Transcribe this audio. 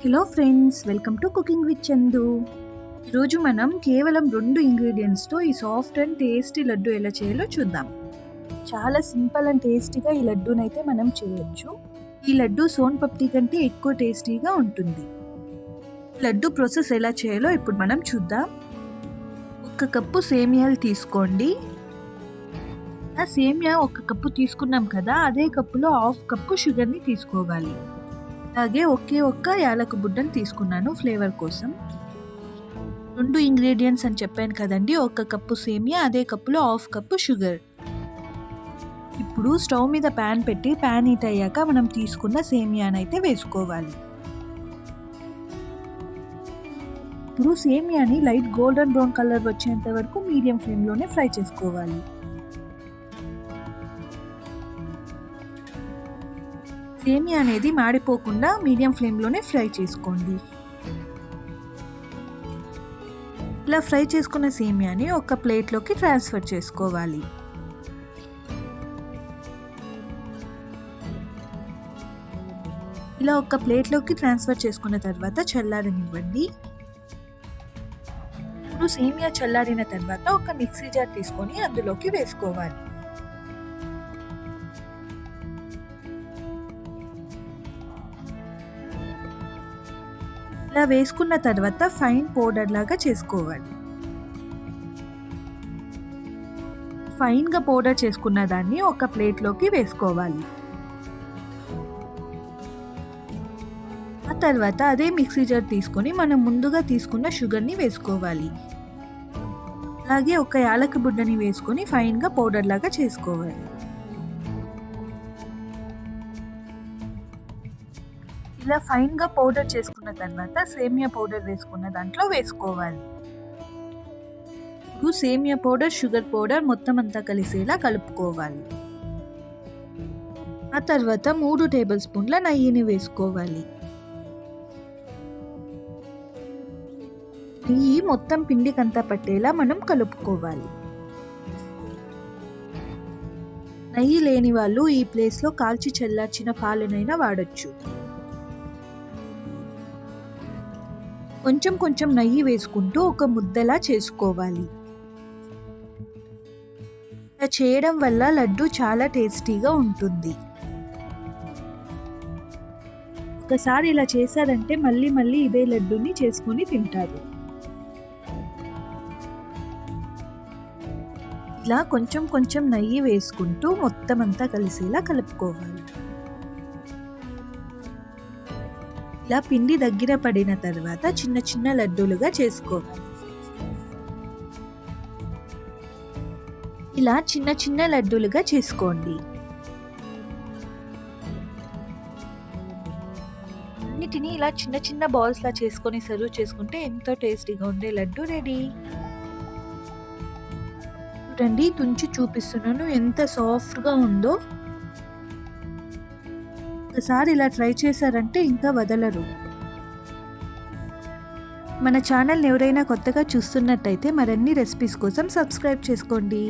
Hello friends, welcome to cooking with Chandu. ఈరోజు మనం కేవలం 2 ఇంగ్రీడియంట్స్తో ఈ సాఫ్ట్ అండ్ టేస్టీ లడ్డు ఎలా చేయాలో చూద్దాం. చాలా సింపుల్ అండ్ టేస్టీగా ఈ లడ్డూనైతే మనం చేయొచ్చు. ఈ లడ్డు సోన్ పప్డి కంటే ఎక్కువ టేస్టీగా ఉంటుంది. లడ్డు ప్రాసెస్ ఎలా చేయాలో ఇప్పుడు మనం చూద్దాం. 1 కప్పు సేమియాలు తీసుకోండి. ఆ సేమియా 1 కప్పు తీసుకున్నాం కదా, అదే కప్పులో 1/2 కప్పు షుగర్ని తీసుకోవాలి. అలాగే ఒకే ఒక్క యాలక బుడ్డను తీసుకున్నాను ఫ్లేవర్ కోసం. 2 ఇంగ్రీడియంట్స్ అని చెప్పాను కదండి, 1 కప్పు సేమియా, అదే కప్పులో 1/2 కప్పు షుగర్. ఇప్పుడు స్టవ్ మీద ప్యాన్ పెట్టి ప్యాన్ హీట్ అయ్యాక మనం తీసుకున్న సేమియానైతే వేసుకోవాలి. ఇప్పుడు సేమియాని లైట్ గోల్డెన్ బ్రౌన్ కలర్ వచ్చేంత వరకు మీడియం ఫ్లేమ్లోనే ఫ్రై చేసుకోవాలి. సేమియా అనేది మాడిపోకుండా మీడియం ఫ్లేమ్లోనే ఫ్రై చేసుకోండి. ఇలా ఫ్రై చేసుకున్న సేమియాని ఒక ప్లేట్లోకి ట్రాన్స్ఫర్ చేసుకోవాలి. ఇలా ఒక ప్లేట్లోకి ట్రాన్స్ఫర్ చేసుకున్న తర్వాత చల్లారనివ్వండి. ఇప్పుడు సేమియా చల్లారిన తర్వాత ఒక మిక్సీ జార్ తీసుకొని అందులోకి వేసుకోవాలి. ఇలా వేసుకున్న తర్వాత ఫైన్ పౌడర్ లాగా చేసుకోవాలి. ఫైన్గా పౌడర్ చేసుకున్న దాన్ని ఒక ప్లేట్లోకి వేసుకోవాలి. ఆ తర్వాత అదే మిక్సీ జార్ తీసుకొని మనం ముందుగా తీసుకున్న షుగర్ని వేసుకోవాలి. అలాగే ఒక యాలక బుడ్డని వేసుకొని ఫైన్గా పౌడర్ లాగా చేసుకోవాలి. ఇలా ఫైన్గా పౌడర్ చేసుకున్న తర్వాత సేమియా పౌడర్ వేసుకున్న దాంట్లో వేసుకోవాలి. ఇప్పుడు సేమియా పౌడర్, షుగర్ పౌడర్ మొత్తం అంతా కలిసేలా కలుపుకోవాలి. ఆ తర్వాత 3 టేబుల్ స్పూన్ల నెయ్యిని వేసుకోవాలి. నెయ్యి మొత్తం పిండికంతా పట్టేలా మనం కలుపుకోవాలి. నెయ్యి లేని వాళ్ళు ఈ ప్లేస్లో కాల్చి చల్లార్చిన పాలనైనా వాడచ్చు. కొంచెం కొంచెం నెయ్యి వేసుకుంటూ ఒక ముద్దలా చేసుకోవాలి. ఇలా చేయడం వల్ల లడ్డు చాలా టేస్టీగా ఉంటుంది. ఒకసారి ఇలా చేశారంటే మళ్ళీ మళ్ళీ ఇదే లడ్డూని చేసుకొని తింటారు. ఇలా కొంచెం కొంచెం నెయ్యి వేసుకుంటూ మొత్తం అంతా కలిసేలా కలుపుకోవాలి. ఇలా పిండి దగ్గర పడిన తర్వాత చిన్న చిన్న లడ్డూలుగా చేసుకోవాలి. ఇలా చిన్న చిన్న లడ్డూలుగా చేసుకోండి. అన్నిటినీ ఇలా చిన్న చిన్న బాల్స్ లా చేసుకొని సర్వ్ చేసుకుంటే ఎంతో టేస్టీగా ఉండే లడ్డు రెడీ. చూడండి, తుంచి చూపిస్తున్నాను ఎంత సాఫ్ట్గా ఉందో. ఒకసారి ఇలా ట్రై చేశారంటే ఇంకా వదలరు. మన ఛానల్ని ఎవరైనా కొత్తగా చూస్తున్నట్టయితే మరిన్ని రెసిపీస్ కోసం సబ్స్క్రైబ్ చేసుకోండి.